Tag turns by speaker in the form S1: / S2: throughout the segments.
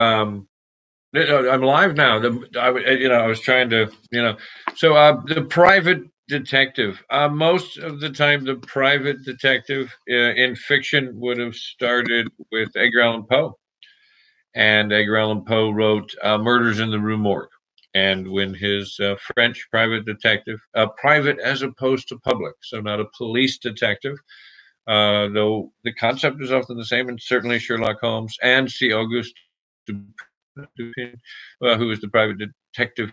S1: I'm live now. I was trying to, So the private detective. Most of the time, the private detective in fiction would have started with Edgar Allan Poe, and Edgar Allan Poe wrote "Murders in the Rue Morgue." And when his French private detective, private as opposed to public, so not a police detective, though the concept is often the same, and certainly Sherlock Holmes and C. Auguste Dupin, who was the private detective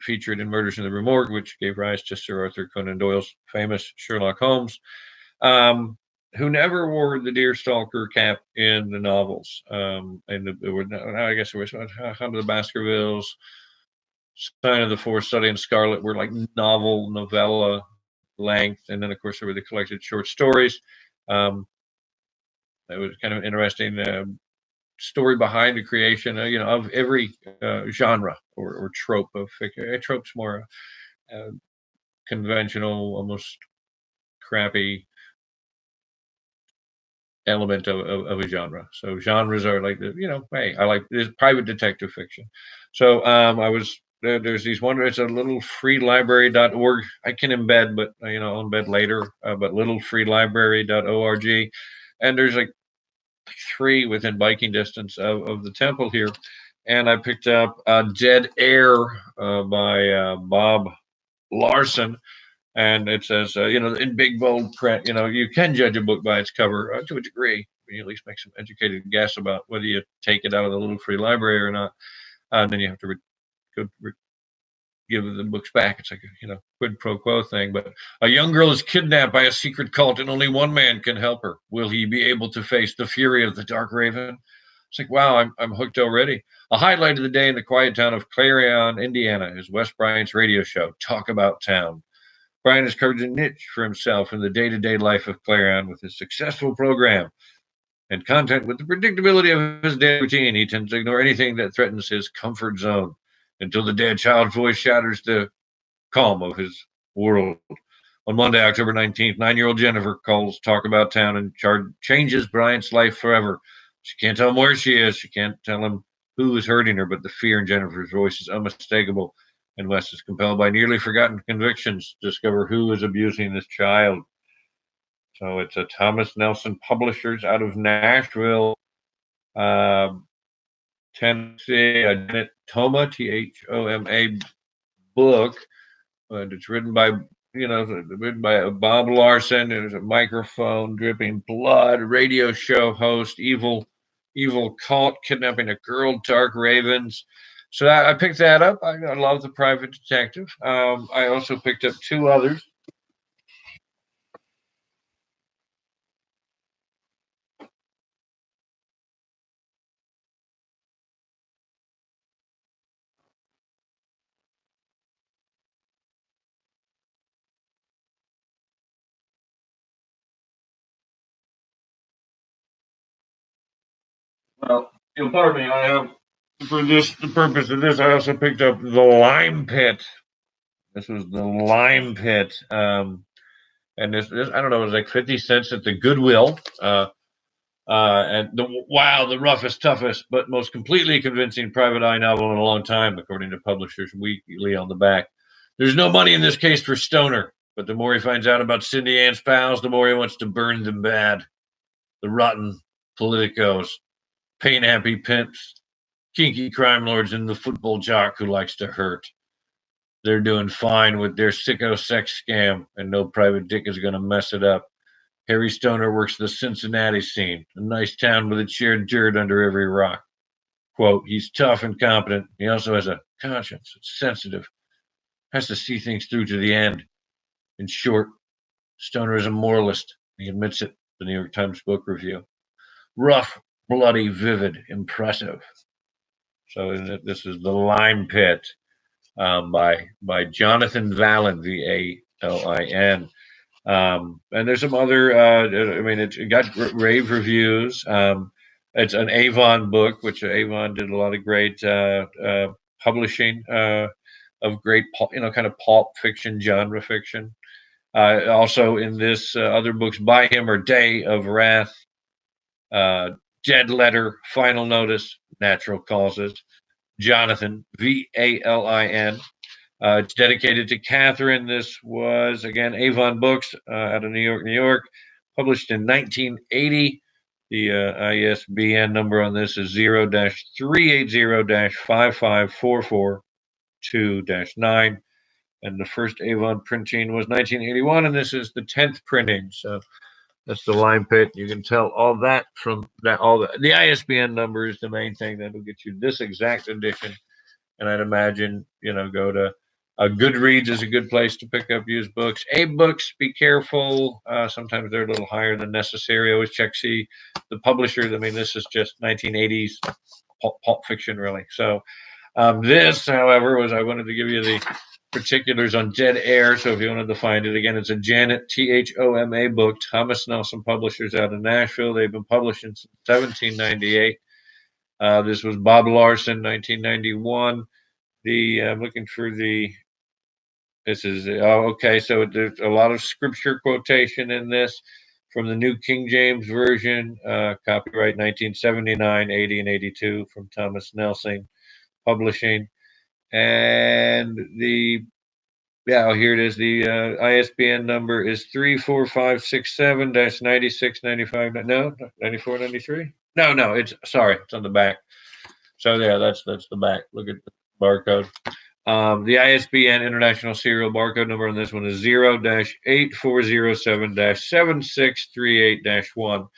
S1: featured in Murders in the Rue Morgue, which gave rise to Sir Arthur Conan Doyle's famous Sherlock Holmes, who never wore the deerstalker cap in the novels. I guess there was Hunt of the Baskervilles, Sign of the Forest, Study in Scarlet were like novella length, and then of course there were the collected short stories. Um, it was kind of an interesting story behind the creation, of every genre or trope of fiction. A trope's more conventional, almost crappy element of a genre. So genres are like hey, I like this private detective fiction. So I was there's these one. It's a little free library.org. I can embed, but I'll embed later. But littlefreelibrary.org, and there's like three within biking distance of the temple here. And I picked up Dead Air by Bob Larson. And it says, in big bold print, you can judge a book by its cover to a degree. You at least make some educated guess about whether you take it out of the little free library or not. And then you have to give the books back. It's like a quid pro quo thing. But a young girl is kidnapped by a secret cult, and only one man can help her. Will he be able to face the fury of the Dark Raven? It's like, wow, I'm hooked already. A highlight of the day in the quiet town of Clarion, Indiana, is Wes Bryant's radio show, Talk About Town. Bryant has carved a niche for himself in the day-to-day life of Clarion with his successful program and content. With the predictability of his daily routine, he tends to ignore anything that threatens his comfort zone until the dead child's voice shatters the calm of his world. On Monday, October 19th, 9-year-old Jennifer calls Talk About Town and changes Bryant's life forever. She can't tell him where she is. She can't tell him who is hurting her, but the fear in Jennifer's voice is unmistakable. And Wes is compelled by nearly forgotten convictions to discover who is abusing this child. So it's a Thomas Nelson Publishers out of Nashville, Tennessee, a Thoma, Thoma book. And it's written by Bob Larson. There's a microphone, dripping blood, radio show host, evil cult kidnapping a girl, dark ravens. So I picked that up. I love the private detective. I also picked up two others. Well, you'll pardon me. I have for the purpose of this. I also picked up the Lime Pit. This was the Lime Pit. And this I don't know, it was like 50 cents at the Goodwill. And the roughest, toughest, but most completely convincing private eye novel in a long time, according to Publishers Weekly on the back. There's no money in this case for Stoner, but the more he finds out about Cindy Ann's pals, the more he wants to burn them bad. The rotten politicos, pain happy pimps, kinky crime lords, and the football jock who likes to hurt. They're doing fine with their sicko sex scam, and no private dick is going to mess it up. Harry Stoner works the Cincinnati scene, a nice town with its shared dirt under every rock. Quote, he's tough and competent. He also has a conscience. It's sensitive. Has to see things through to the end. In short, Stoner is a moralist. He admits it, the New York Times Book Review. Rough, bloody, vivid, impressive. So this is The Lime Pit by Jonathan Vallin, Valin. And there's some other, it got rave reviews. It's an Avon book, which Avon did a lot of great publishing of great, kind of pulp fiction, genre fiction. Also in this, other books by him are Day of Wrath, Dead Letter, Final Notice, Natural Causes. Jonathan, Valin. It's dedicated to Catherine. This was, again, Avon Books out of New York, New York, published in 1980. The ISBN number on this is 0-380-55442-9. And the first Avon printing was 1981, and this is the 10th printing. So that's the Lime Pit. You can tell all that from that. All the ISBN number is the main thing that will get you this exact edition. And I'd imagine, go to Goodreads is a good place to pick up used books. Abe Books, be careful. Sometimes they're a little higher than necessary. Always check, see the publisher. I mean, this is just 1980s pulp fiction, really. So this, however, was I wanted to give you the particulars on Dead Air. So if you wanted to find it, again, it's a Janet Thoma book. Thomas Nelson Publishers out of Nashville. They've been published since 1798. This was Bob Larson, 1991. I'm looking for this is, okay, so there's a lot of scripture quotation in this from the New King James Version, copyright 1979, 80, and 82 from Thomas Nelson Publishing. And here it is. The ISBN number is 34567-9695. No, 9493. No, it's on the back. So yeah, that's the back. Look at the barcode. The ISBN International Serial Barcode number on this one is 0-8407-7638-1.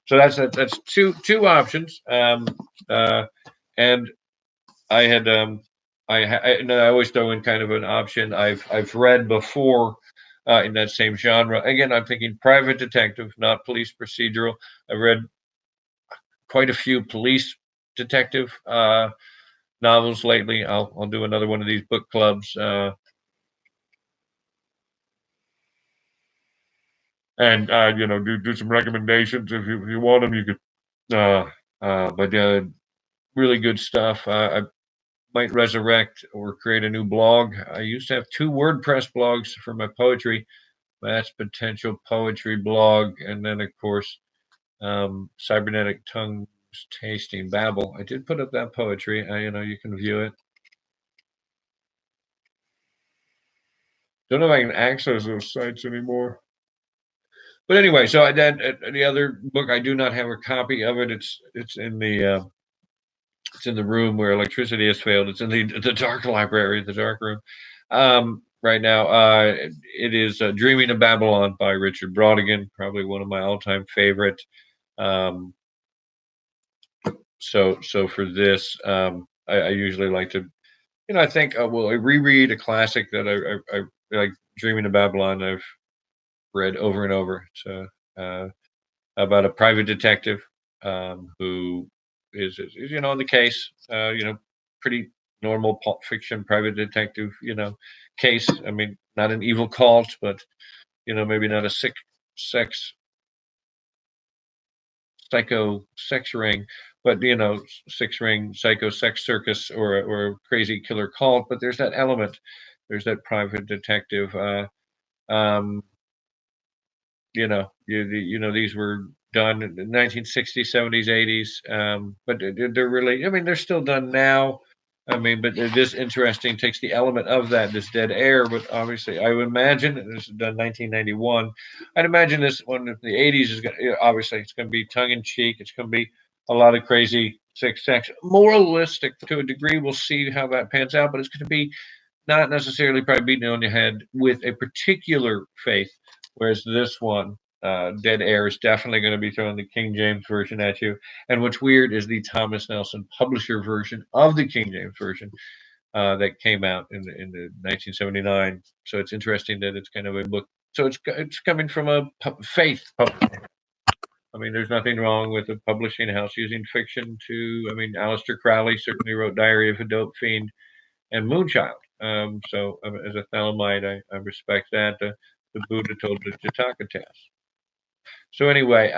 S1: So that's two options. And I had I always throw in kind of an option I've read before in that same genre. Again, I'm thinking private detective, not police procedural. I've read quite a few police detective novels lately. I'll do another one of these book clubs. And do some recommendations if you want them. You could, but really good stuff. I might resurrect or create a new blog. I used to have 2 WordPress blogs for my poetry. That's Potential Poetry blog, and then of course Cybernetic Tongues Tasting Babble. I did put up that poetry. You can view it. Don't know if I can access those sites anymore. But anyway, so the other book, I do not have a copy of it. It's in the room where electricity has failed. It's in the dark library, the dark room. Right now, it is Dreaming of Babylon by Richard Brautigan, probably one of my all-time favorite. So for this, I usually like to, I think I reread a classic that I like. Dreaming of Babylon I've read over and over. So about a private detective who is in the case, pretty normal Pulp Fiction private detective, case. I mean, not an evil cult, but maybe not a psycho sex ring, but 6-ring psycho sex circus or a crazy killer cult. But there's that element. There's that private detective. These were done in the 1960s, 70s, 80s, but they're really, I mean, they're still done now. I mean, but this interesting takes the element of this Dead Air, but obviously I would imagine this is done 1991. I'd imagine this one in the 80s is going to, obviously it's going to be tongue in cheek. It's going to be a lot of crazy sex, moralistic to a degree. We'll see how that pans out, but it's going to be not necessarily probably beating on your head with a particular faith. Whereas this one, Dead Air, is definitely going to be throwing the King James version at you. And what's weird is the Thomas Nelson publisher version of the King James version that came out in the 1979. So it's interesting that it's kind of a book. So it's coming from a faith publisher. I mean, there's nothing wrong with a publishing house using fiction to. I mean, Aleister Crowley certainly wrote Diary of a Dope Fiend and Moonchild. So as a Thelemite, I respect that. The Buddha told the Jataka test. So anyway,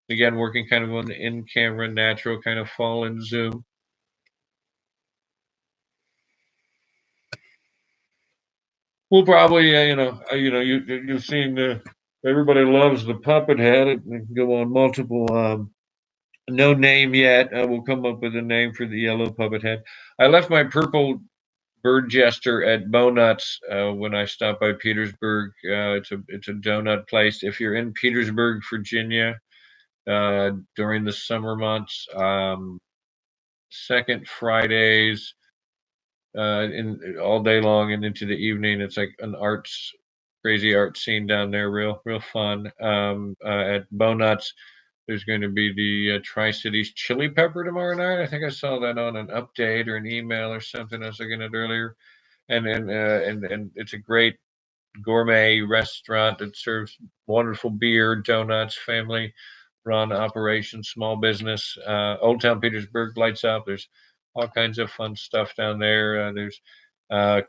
S1: again, working kind of on the in-camera, natural kind of fall and zoom. We'll probably, you've seen everybody loves the puppet head. It can go on multiple No name yet. We'll come up with a name for the yellow puppet head. I left my purple bird jester at Bonuts when I stopped by Petersburg. It's a donut place. If you're in Petersburg, Virginia, during the summer months, second Fridays, in all day long and into the evening. It's like an arts, crazy art scene down there. Real fun. At Bonuts, there's going to be the Tri Cities Chili Pepper tomorrow night. I think I saw that on an update or an email or something. I was looking at earlier, and it's a great gourmet restaurant that serves wonderful beer, donuts, family run operation, small business. Old Town Petersburg lights up. There's all kinds of fun stuff down there. There's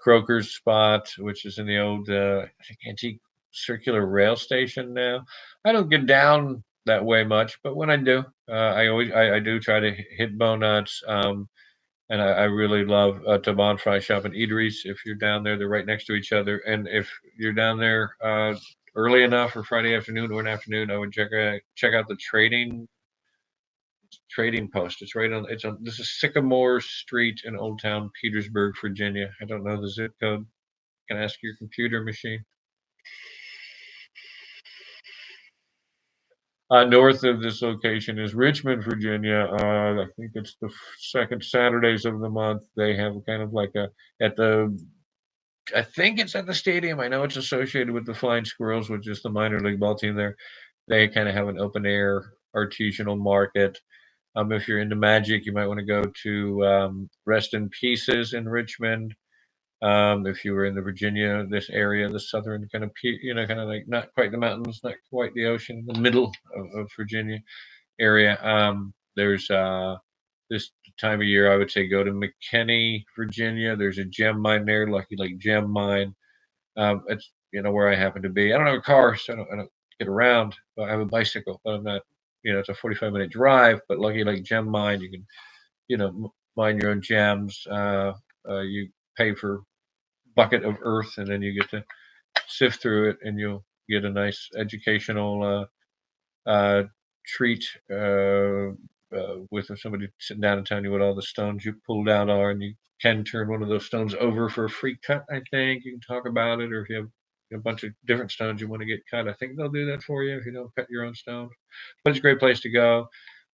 S1: Croker's Spot, which is in the old I think antique circular rail station now. I don't get down that way much, but when I do, I do try to hit Bonuts. And I really love to bonfire shop and eateries. If you're down there, they're right next to each other. And if you're down there early enough or Friday afternoon or an afternoon, I would check out the trading post. It's right on. It's on. This is Sycamore Street in Old Town Petersburg, Virginia. I don't know the zip code. You can ask your computer machine. North of this location is Richmond, Virginia. I think it's the second Saturdays of the month. They have kind of like a at the I think it's at the stadium. I know it's associated with the Flying Squirrels, which is the minor league ball team there. They kind of have an open air artisanal market. If you're into magic, you might want to go to Rest in Pieces in Richmond. If you were in the Virginia, this area, the southern kind of, kind of like not quite the mountains, not quite the ocean, the middle of Virginia area. There's this time of year, I would say go to McKinney, Virginia. There's a gem mine there, Lucky Lake Gem Mine. It's where I happen to be. I don't have a car, so I don't get around. But I have a bicycle, but I'm not. It's a 45-minute drive. But Lucky Lake Gem Mine, you can mine your own gems. You pay for bucket of earth, and then you get to sift through it, and you'll get a nice educational uh, treat with somebody sitting down and telling you what all the stones you pulled out are, and you can turn one of those stones over for a free cut. I think you can talk about it, or if you have a bunch of different stones you want to get cut, I think they'll do that for you if you don't cut your own stones. But it's a great place to go.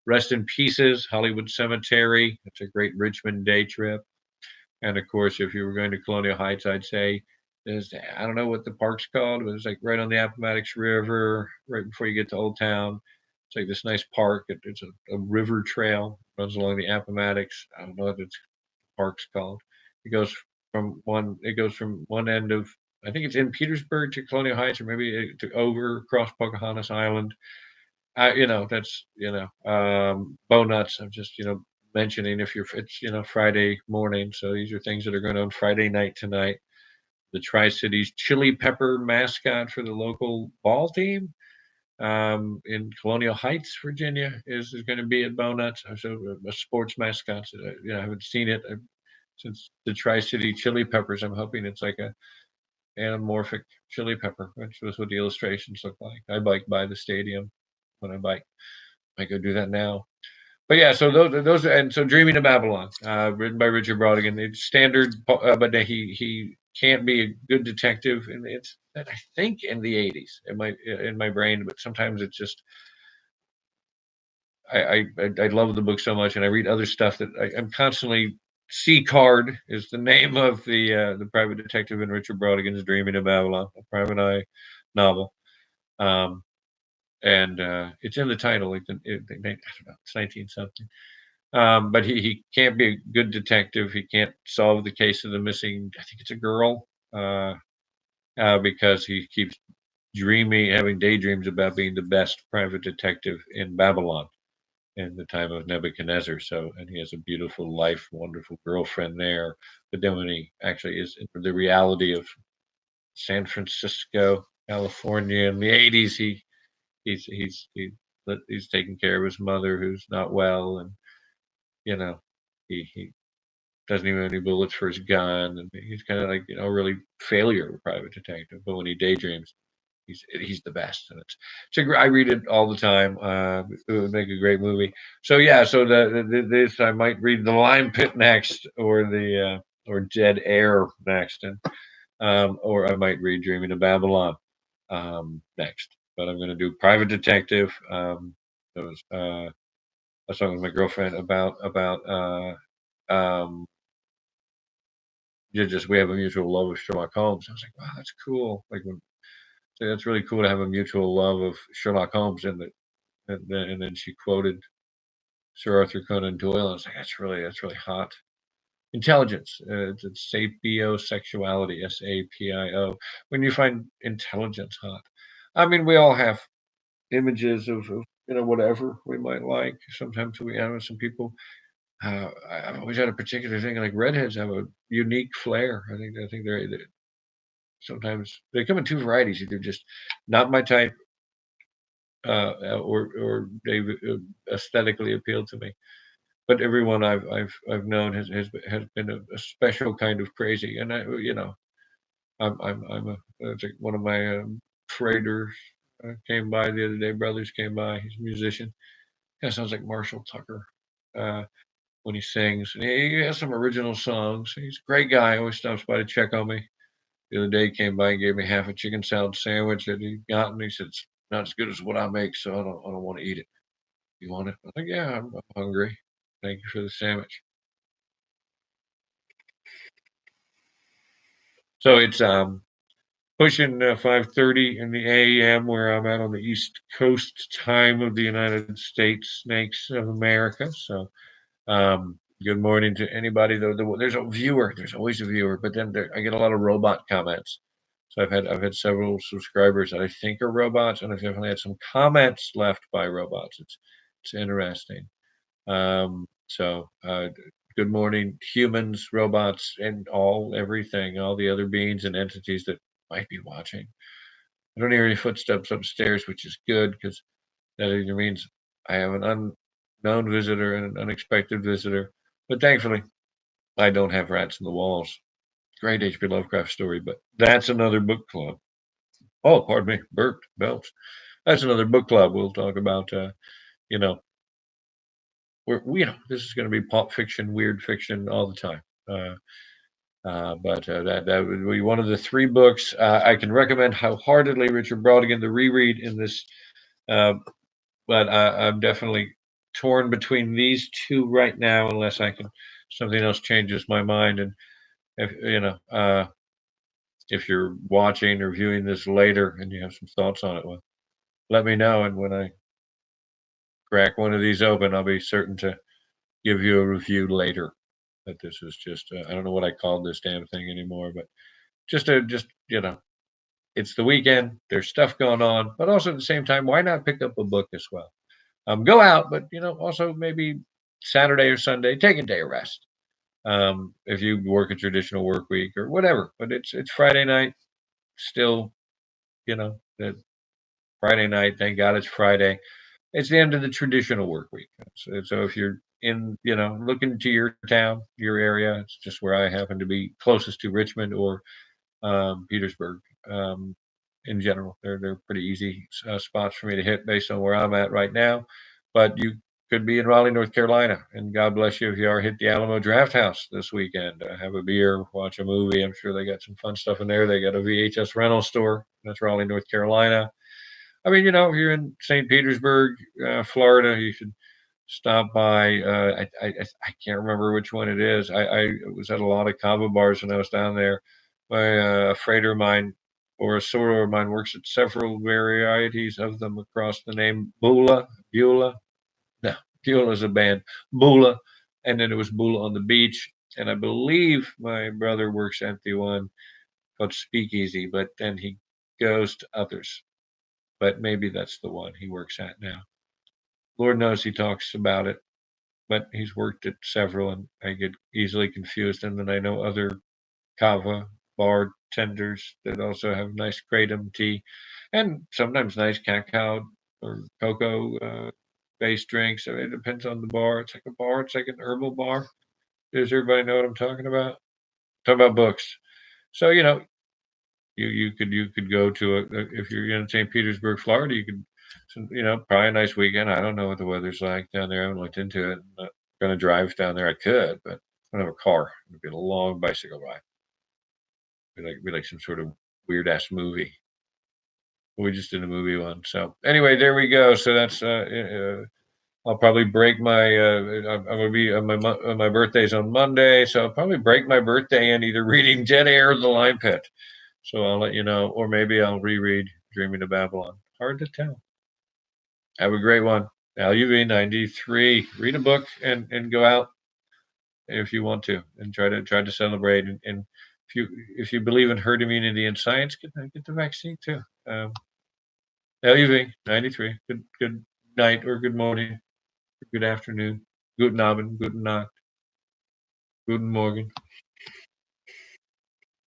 S1: Rest in Pieces, Hollywood Cemetery. It's a great Richmond day trip. And of course, if you were going to Colonial Heights, I'd say there's I don't know what the park's called, but it's like right on the Appomattox River, right before you get to Old Town. It's like this nice park. It's a river trail runs along the Appomattox. I don't know what its park's called. It goes from one end of I think it's in Petersburg to Colonial Heights, or maybe to over across Pocahontas Island. That's Bonuts. I'm just mentioning if you're it's Friday morning. So these are things that are going on Friday night tonight. The Tri Cities Chili Pepper mascot for the local ball team in Colonial Heights, Virginia, is going to be at Bonuts. So a sports mascot. I haven't seen it since the Tri City Chili Peppers. I'm hoping it's like a anamorphic chili pepper, which was what the illustrations look like. I bike by the stadium when I bike. I go do that now. But yeah, so those and so Dreaming of Babylon, written by Richard Brodigan. It's standard, but he can't be a good detective, and it's I think in the '80s in my brain, but sometimes it's just I love the book so much, and I read other stuff that I'm constantly. C Card is the name of the private detective in Richard Brodigan's Dreaming of Babylon, a private eye novel. Um, and it's in the title. I don't know, it's 19 something. But he can't be a good detective. He can't solve the case of the missing. I think it's a girl, because he keeps having daydreams about being the best private detective in Babylon in the time of Nebuchadnezzar. So, and he has a beautiful life, wonderful girlfriend there. But then when he actually is in the reality of San Francisco, California in the '80s, he's he's he, he's taking care of his mother who's not well, and you know he doesn't even have any bullets for his gun, and he's kind of like really failure private detective. But when he daydreams, He's the best, and I read it all the time. It would make a great movie. So yeah, so this I might read The Lime Pit next, or Dead Air next, and or I might read Dreaming of Babylon next. But I'm going to do Private Detective. That was I was talking with my girlfriend about just we have a mutual love of Sherlock Holmes. I was like, wow, that's cool. So that's really cool to have a mutual love of Sherlock Holmes, and then she quoted Sir Arthur Conan Doyle. I was like, that's really hot. Intelligence, it's sapiosexuality, SAPIO. When you find intelligence hot, I mean, we all have images of whatever we might like. Sometimes we have some people. I've always had a particular thing like redheads have a unique flair. I think they sometimes they come in two varieties. Either just not my type, or they aesthetically appeal to me. But everyone I've known has been a special kind of crazy, and I'm it's like one of my freighters came by the other day. Brothers came by. He's a musician. Kind of sounds like Marshall Tucker when he sings. And he has some original songs. He's a great guy. Always stops by to check on me. The other day he came by and gave me half a chicken salad sandwich that he got, and he said it's not as good as what I make, so I don't want to eat it. You want it? I'm like, yeah, I'm hungry. Thank you for the sandwich. So it's pushing 5:30 in the a.m. where I'm at on the East Coast time of the United States, snakes of America. So good morning to anybody. Though there's a viewer, there's always a viewer, but then I get a lot of robot comments. So I've had several subscribers that I think are robots, and I've definitely had some comments left by robots. It's interesting. So good morning, humans, robots, and everything, all the other beings and entities that might be watching. I don't hear any footsteps upstairs, which is good because that either means I have an unknown visitor and an unexpected visitor. But thankfully, I don't have rats in the walls. Great H.P. Lovecraft story, but that's another book club. Oh, pardon me, burped, belch. That's another book club. We'll talk about, you know, this is going to be pulp fiction, weird fiction all the time. But that would be one of the three books I can recommend wholeheartedly. Richard Brautigan to reread in this, uh, but I'm definitely torn between these two right now, unless something else changes my mind. And if you're watching or viewing this later and you have some thoughts on it, well, let me know. And when I crack one of these open, I'll be certain to give you a review later. That this is just I don't know what I called this damn thing anymore, but just it's the weekend. There's stuff going on, but also at the same time, why not pick up a book as well? Go out, but also maybe Saturday or Sunday, take a day of rest. If you work a traditional work week or whatever, but it's Friday night still. That Friday night. Thank God it's Friday. It's the end of the traditional work week. So if you're looking to your town, your area, it's just where I happen to be closest to Richmond or Petersburg. In general, they're pretty easy spots for me to hit based on where I'm at right now. But you could be in Raleigh, North Carolina, and God bless you if you are hit the Alamo Draft House this weekend. Have a beer, watch a movie. I'm sure they got some fun stuff in there. They got a VHS rental store. That's Raleigh, North Carolina. I mean, if you're in St. Petersburg, Florida, you should stop by. I can't remember which one it is. I was at a lot of kava bars when I was down there. A freighter of mine or a sorter of mine works at several varieties of them across the name Beulah. No, Beulah is a band. Beulah. And then it was Beulah on the Beach. And I believe my brother works at the one called Speakeasy, but then he goes to others. But maybe that's the one he works at now. Lord knows he talks about it, but he's worked at several, and I get easily confused. And then I know other kava bartenders that also have nice kratom tea, and sometimes nice cacao or cocoa based drinks. I mean, it depends on the bar. It's like a bar. It's like an herbal bar. Does everybody know what I'm talking about? Talk about books. So You could go to if you're in St. Petersburg, Florida, you could, probably a nice weekend. I don't know what the weather's like down there. I haven't looked into it. I'm not gonna drive down there. I could, but I don't have a car. It'd be a long bicycle ride. Be like some sort of weird ass movie. We just did a movie one. So anyway, there we go. So that's I'll probably break my. I'm gonna be my birthday's on Monday, so I'll probably break my birthday in either reading Dead Air or The Lime Pit. So I'll let you know, or maybe I'll reread Dreaming of Babylon. Hard to tell. Have a great one. LUV 93. Read a book and go out if you want to, and try to celebrate. And if you believe in herd immunity and science, get the vaccine too. LUV 93. Good night or good morning or good afternoon. Guten Abend, guten Nacht, guten Morgen.